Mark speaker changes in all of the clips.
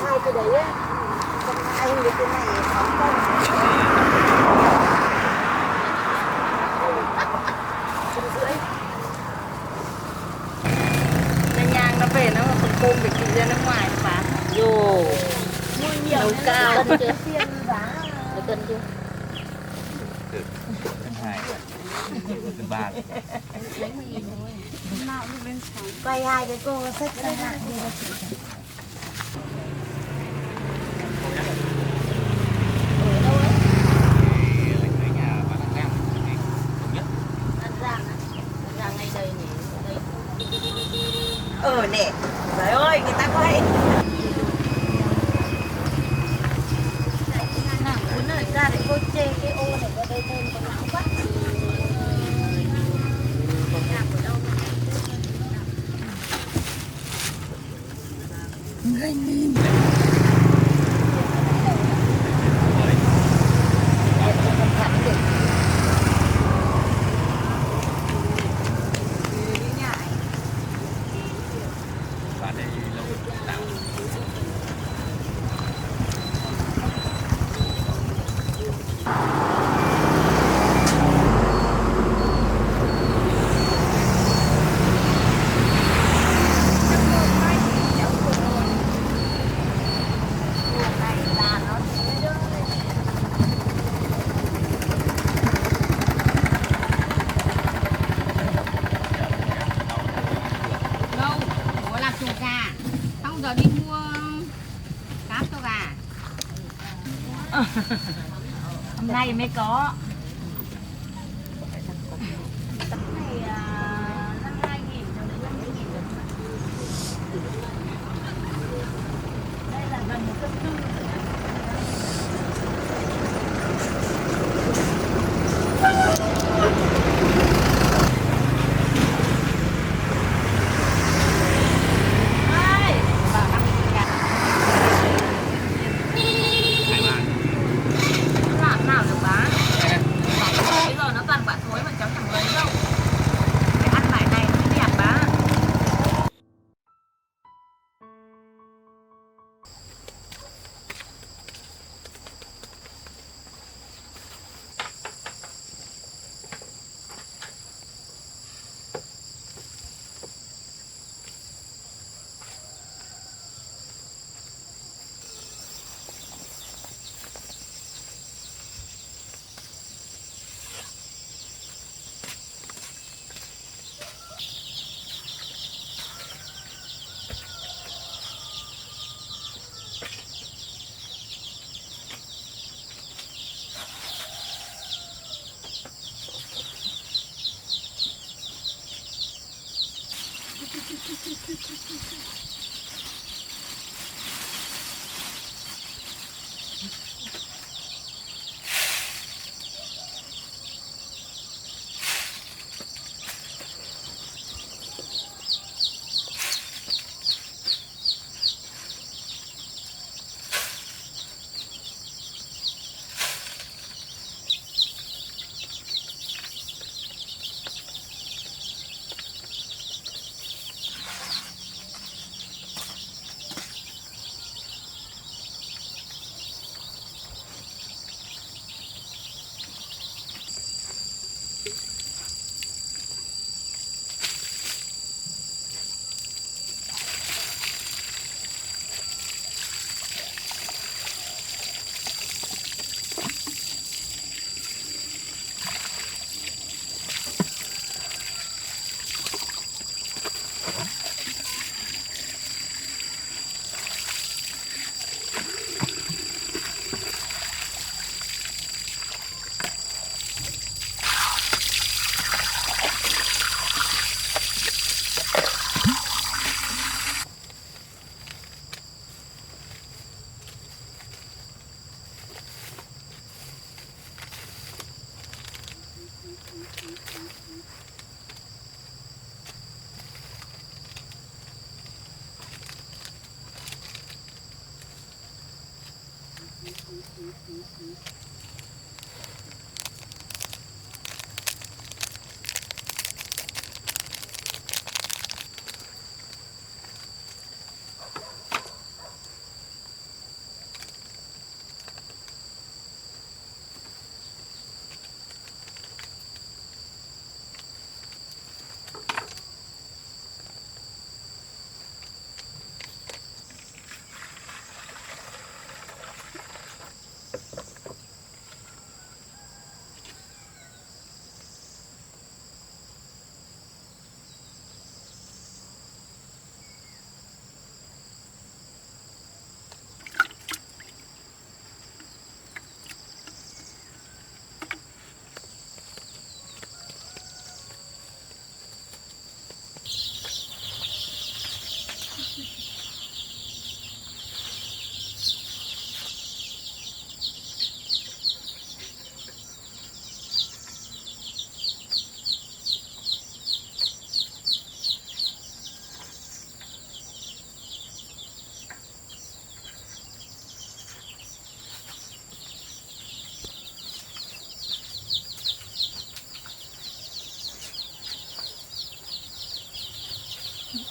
Speaker 1: hai cái đấy á, còn hai cái này không đâu.
Speaker 2: Nhang nó về nó còn côn bị chị ra nước ngoài nó bán.
Speaker 1: Vô
Speaker 2: Mua nhiều
Speaker 1: nấu cao
Speaker 2: cân
Speaker 1: chưa?
Speaker 2: phiên giá.
Speaker 1: Được cân chưa?
Speaker 3: Được. Cân 2. Cân 3.
Speaker 2: Nào đi bên sáng.
Speaker 1: Quay hai cái cô xách ra lại đi cho chị.
Speaker 2: Nè, trời ơi, người ta có hay
Speaker 1: Nàng muốn ở ra để cô chê cái ô này qua đây thêm có lão quá. Người nhìn
Speaker 2: đi mua cáp cho gà.
Speaker 1: hôm nay mới có.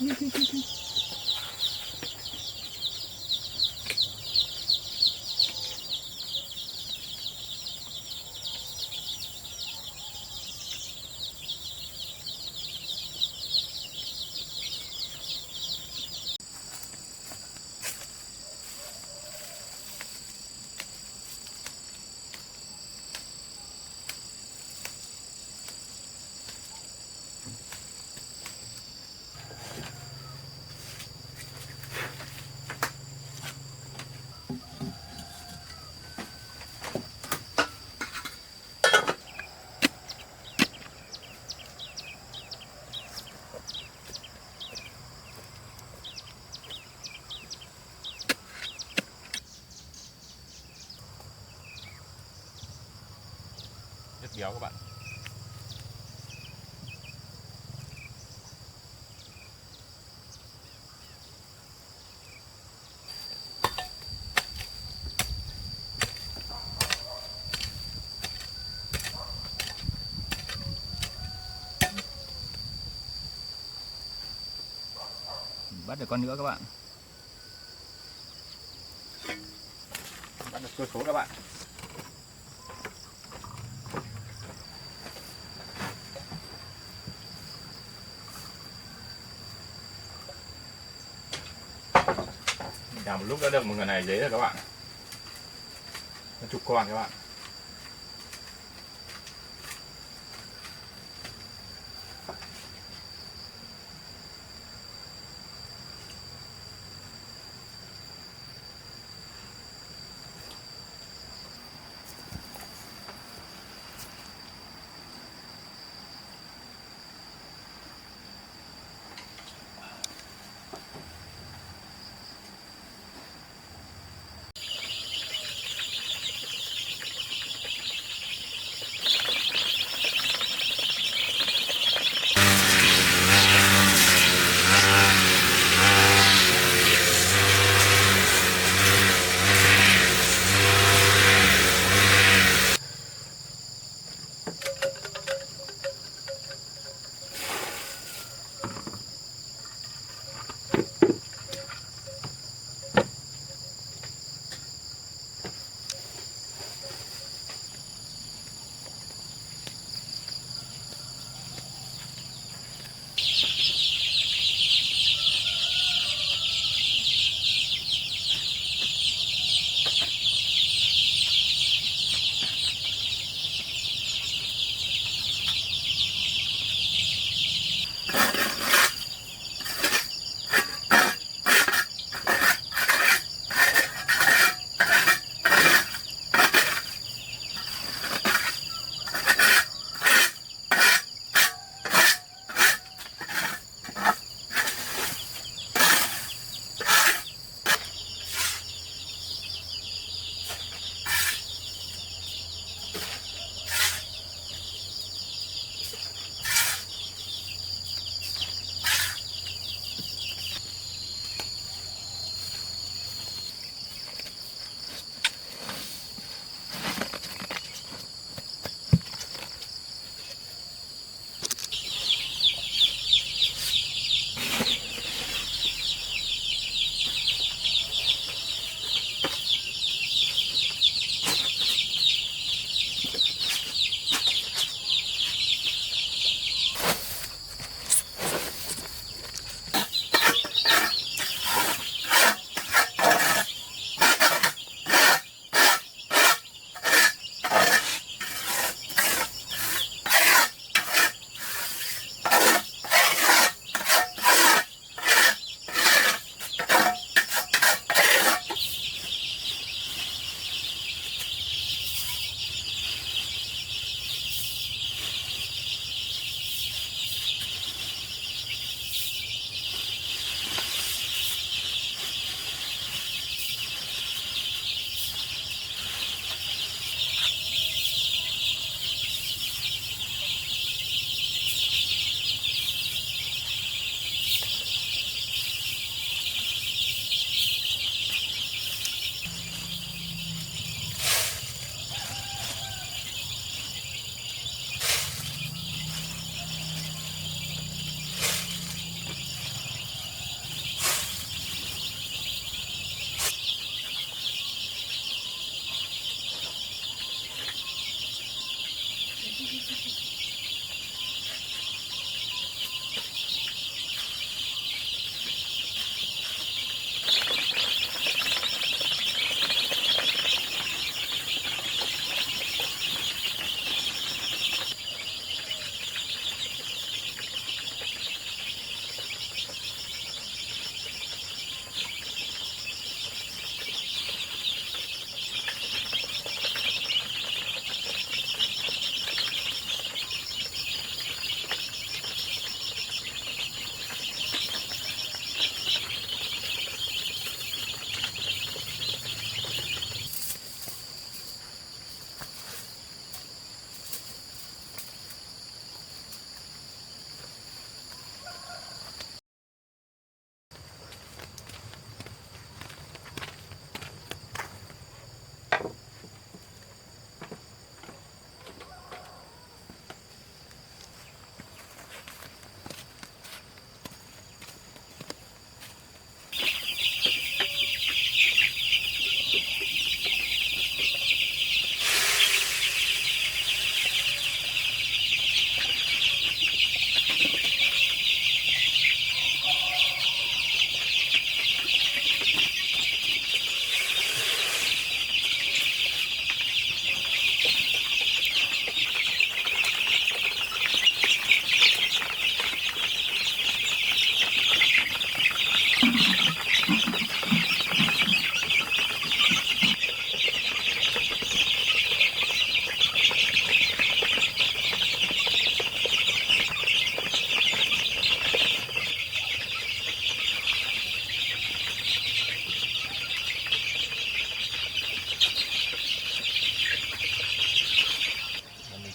Speaker 3: Rất béo các bạn. Bắt được con nữa các bạn. Bắt được cơ số các bạn. Đào một lúc đã được một người này dế rồi các bạn. Nó chục con các bạn.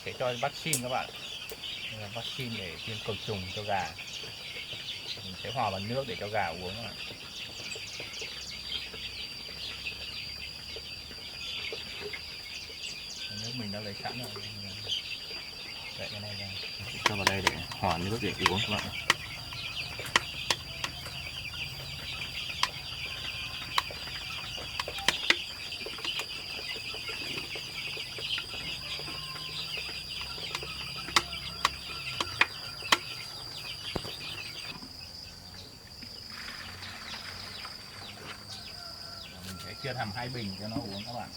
Speaker 3: Sẽ cho vaccine các bạn. Đây là vaccine để tiêm côn trùng cho gà. Mình sẽ hòa vào nước để cho gà uống các bạn. Nước mình đã lấy sẵn rồi. Vậy cái này ra. Cho vào đây để hòa nước để uống các bạn. Chia thành 2 bình cho nó uống các bạn.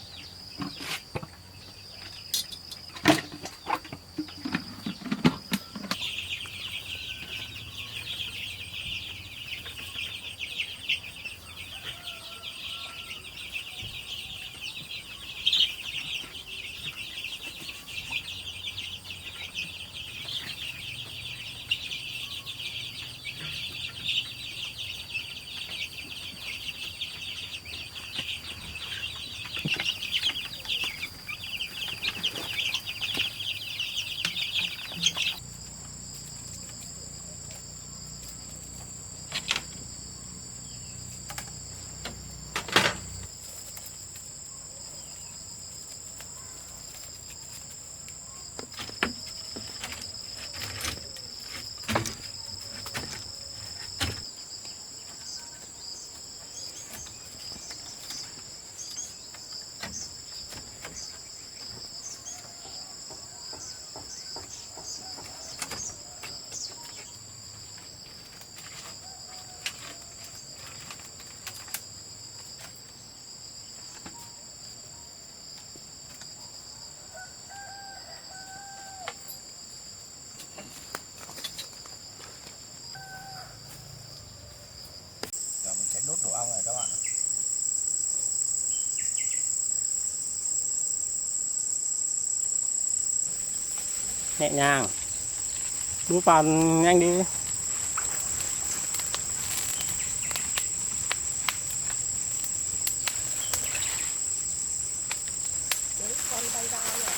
Speaker 3: Đốt tổ ong này các bạn.
Speaker 4: Nhẹ nhàng, đút vào nhanh đi.
Speaker 1: Con bay ra rồi.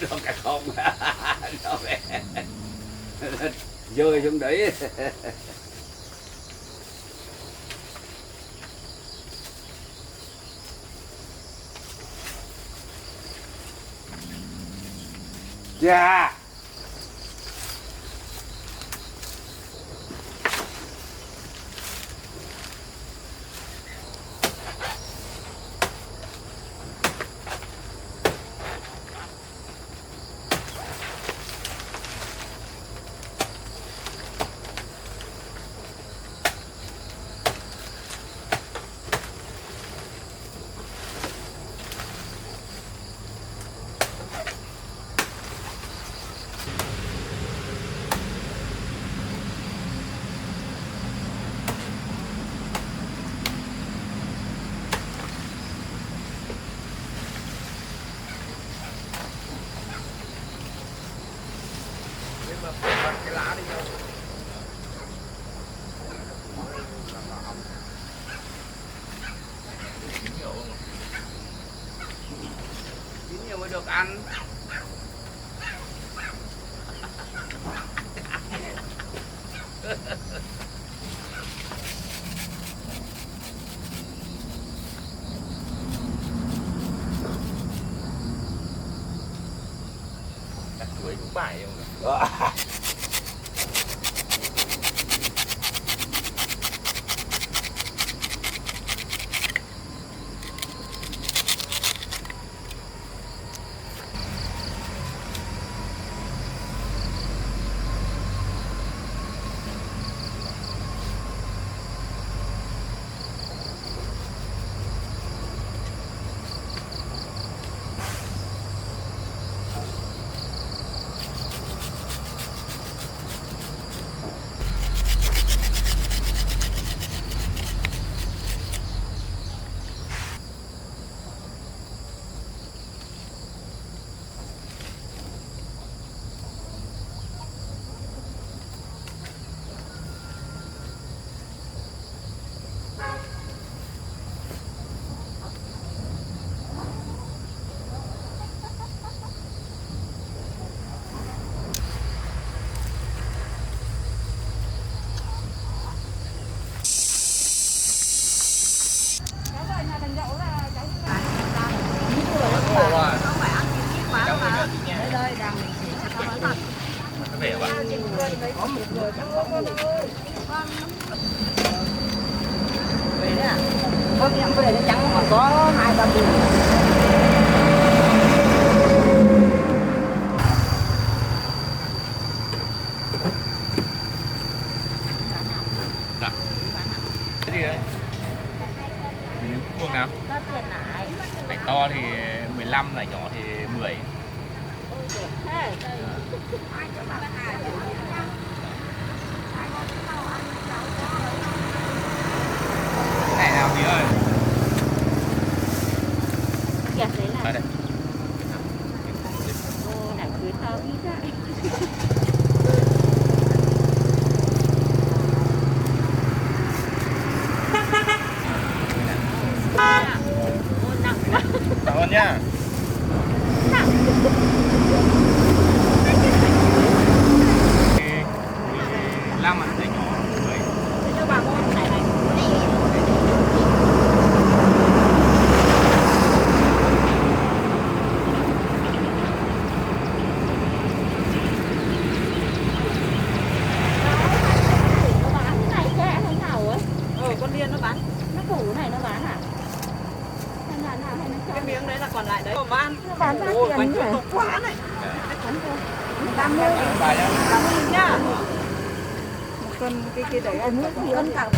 Speaker 5: Nó cả không. Nó về. Rơi xuống đấy. Dạ.
Speaker 3: Cái lá đi đâu.
Speaker 5: Chín nhiều mới được ăn.
Speaker 3: Đặt chuối cũng phải không? Về bạn.
Speaker 1: Về đấy à? Không, em về nó trắng còn có 2-3 bụi.
Speaker 3: Cái gì đấy? Vuông nào?
Speaker 1: Có tiền lại.
Speaker 3: Này to thì 15, này nhỏ thì 10.
Speaker 1: Thế.
Speaker 3: Cái này nào tí ơi?
Speaker 1: Kẹt đấy là.
Speaker 3: Đây đây.
Speaker 1: Ô, đã cưới tao đi ra.
Speaker 3: Cảm ơn nhá. Năm ạ, này nhỏ 10.
Speaker 1: Cho bà con này này. Nó bán cái này kẹ hay nào ấy?
Speaker 2: Con Liên nó bán.
Speaker 1: Nó củ này nó bán à? Hay là nào hay nó cho?
Speaker 2: Cái miếng đấy là còn lại đấy. Còn bán.
Speaker 1: Nó bán ra
Speaker 2: Ôi,
Speaker 1: tiền
Speaker 2: bánh
Speaker 1: nhỉ?
Speaker 2: trứng to quá này.
Speaker 1: 80.
Speaker 3: Bài nhá.
Speaker 2: 80.000 nhá. Một cân cái đấy.
Speaker 1: Cân cả.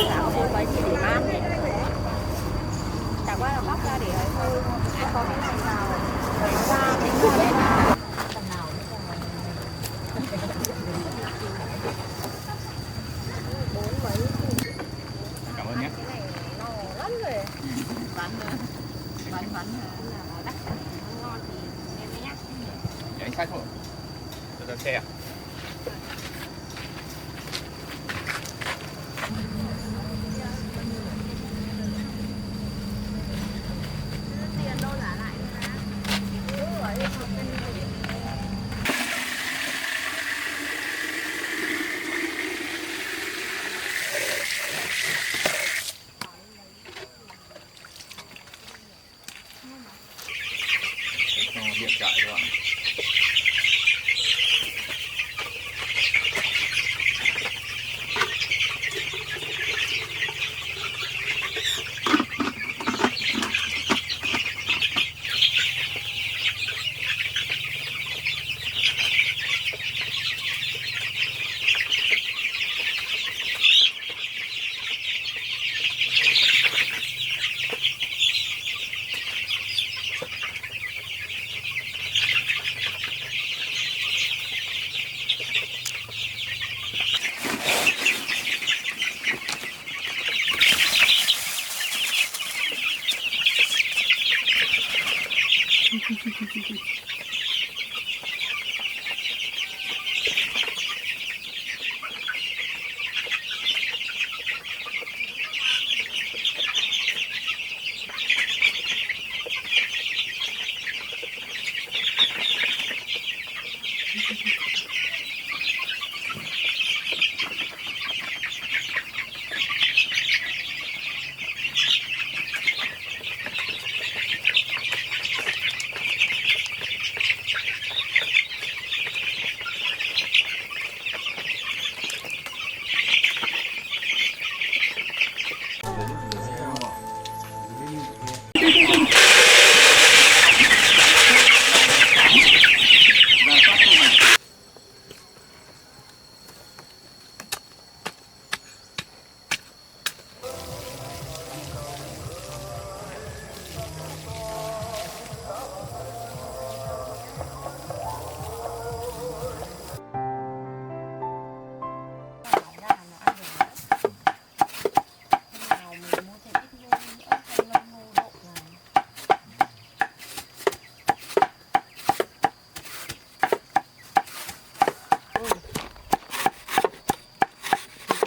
Speaker 1: Sạo với chỉ để mát chẳng qua là bóc ra để thôi ai có cái này vào ra cái ngon đấy là tầm nào bốn mấy
Speaker 3: Cảm ơn nhé.
Speaker 1: cái này no lắm rồi bắn là đắt ngon thì em nhé
Speaker 3: Để anh sách thôi. Cho ra xe.
Speaker 1: tiền đâu trả lại
Speaker 3: Cho điện thoại các bạn.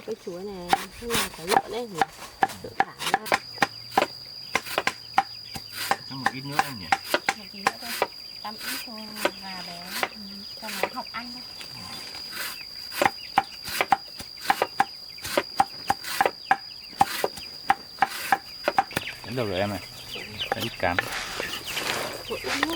Speaker 3: cái chuối này nhưng mà có lợn đấy nhỉ, tự thả ra Cho một ít nước em nhỉ.
Speaker 1: một tí nữa thôi, tắm ít thôi gà bé cho nó học ăn thôi.
Speaker 3: Đến đâu rồi em này? Đã ít cán.
Speaker 1: Một ít nữa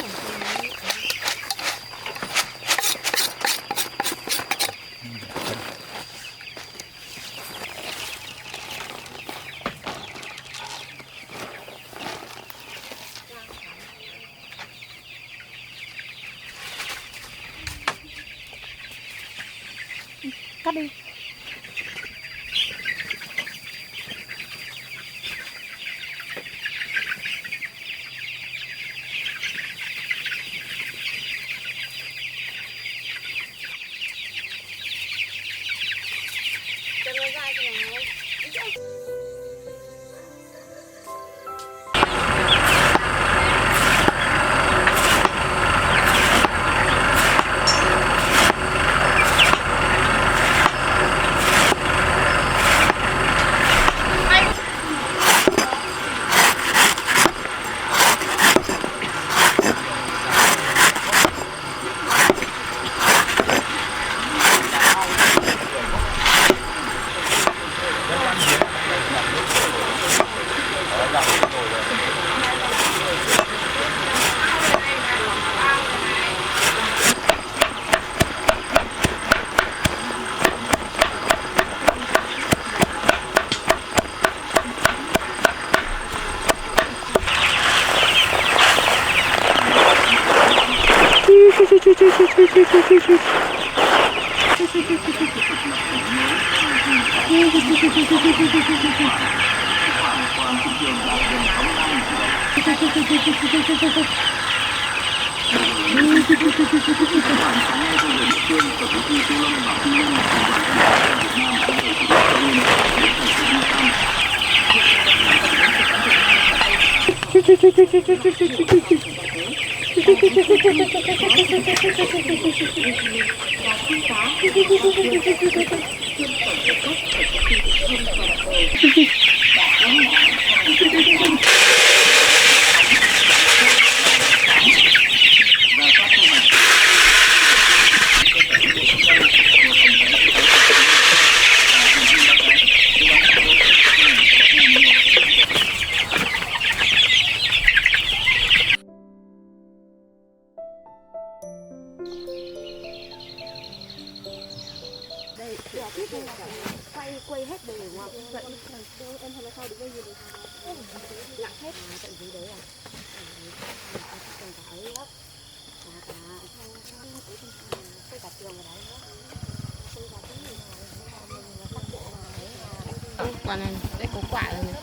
Speaker 1: cắt đi. Cho nó ra cho nó quay hết đều mà vậy em không sao được cái gì nặng hết tận gì đấy à quả này đây có quả rồi này.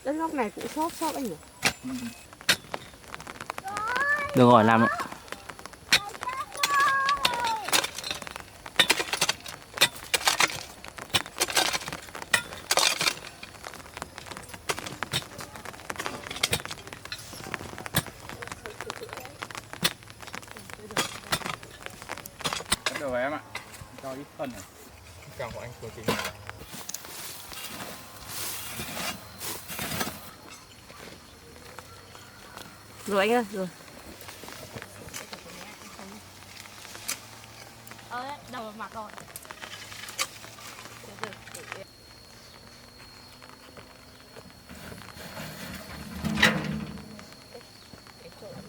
Speaker 1: Đất góc này cũng xốp anh nhỉ?
Speaker 4: Được rồi làm đấy.
Speaker 3: Bắt đầu em ạ. Cho ít phân này. Chồng của anh của chị.
Speaker 1: Rồi anh ơi, rồi. Đầu mặt rồi.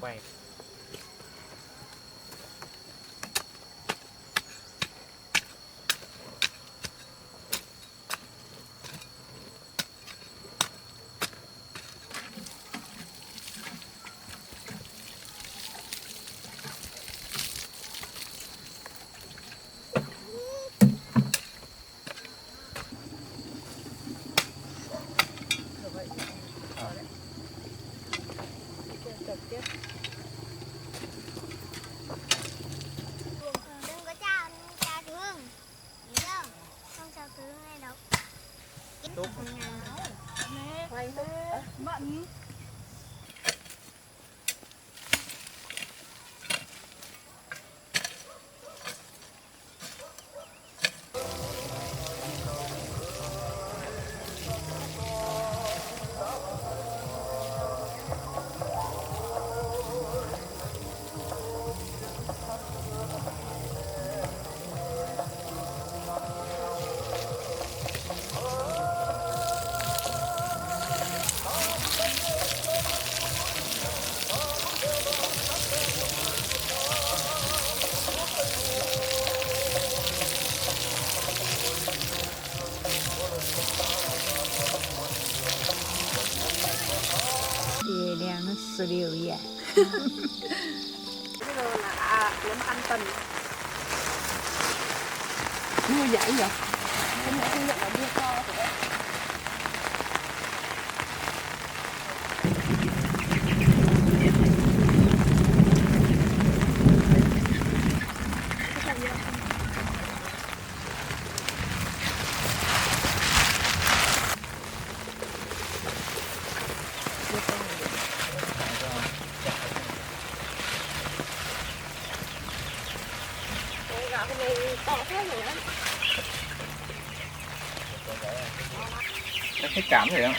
Speaker 3: Quay.
Speaker 6: Đừng có chào thương, nhớ không? Không chào thương hay đâu.
Speaker 3: Tốt.
Speaker 1: Quay hết. Mận.
Speaker 2: Thì đèn nó sờ đều vậy.
Speaker 1: Bây giờ là nếu mà ăn tần mưa dãi vậy? Em đã không nhận là mưa to rồi đấy.
Speaker 3: Chắc thích cảm rồi không?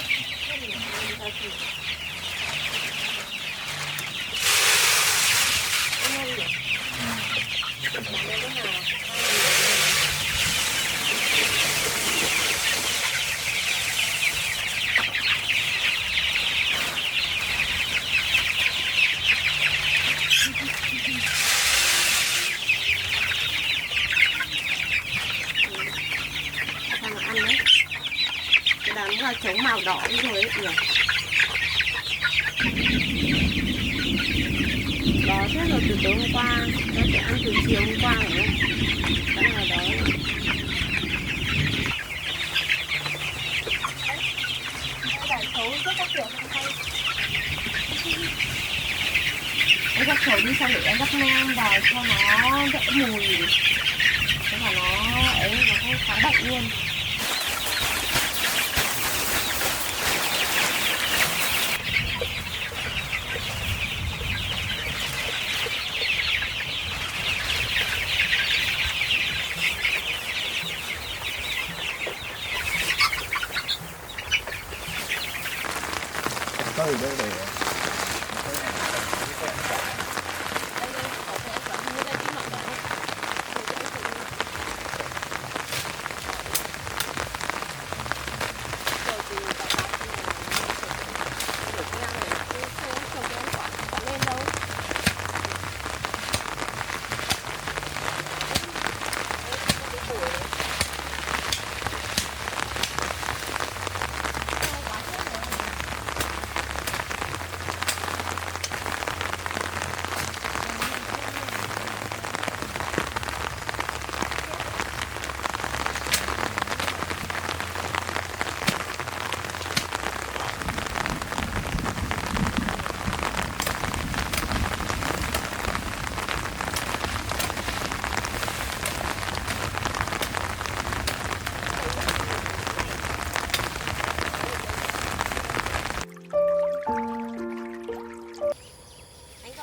Speaker 1: trống là trống màu đỏ rồi ấy nhỉ. Đó thế rồi từ tối hôm qua nó sẽ ăn từ chiều hôm qua phải không? Cái này đó em gắp sầu đi xong để em gắp ngang vào cho nó đỡ mùi, thế mà nó ấy nó không khá bệnh luôn.
Speaker 3: có gì đâu để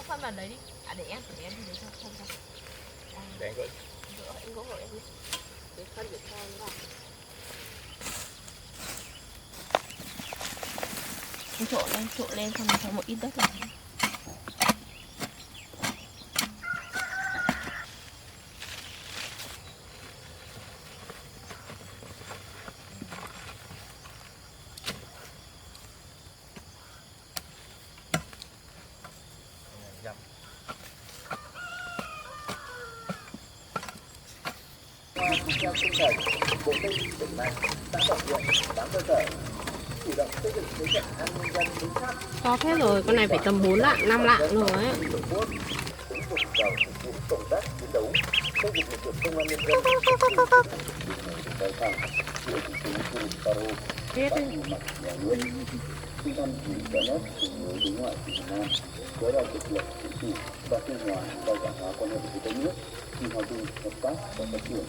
Speaker 1: phân vào đấy đi. À để em thì để cho không sao.
Speaker 3: để anh gửi.
Speaker 1: Anh có gọi em đi. Để phân để cho nó vào. Anh trộn lên xong cho một ít đất này.
Speaker 3: Dầm.
Speaker 7: Theo tinh thần, Bộ Tây tỉnh này đã tập luyện bám cơ sở, chủ động xây dựng thế trận an ninh dân vững chắc.
Speaker 1: To thế rồi, con này phải tầm 4 lạng, 5 lạng rồi ấy.
Speaker 7: Tổ quốc cũng phục vào phục vụ công tác chiến đấu, xây dựng lực lượng công an nhân dân. Tài sản của thủ tướng Fumaro bắt mặt nhà nước, trung tâm chỉ cả nước cùng với đối ngoại Việt Nam, với đại thực hiện chính trị và tuyên hòa đa dạng hóa quan hệ với các nước, cùng hòa bình hợp tác và phát triển.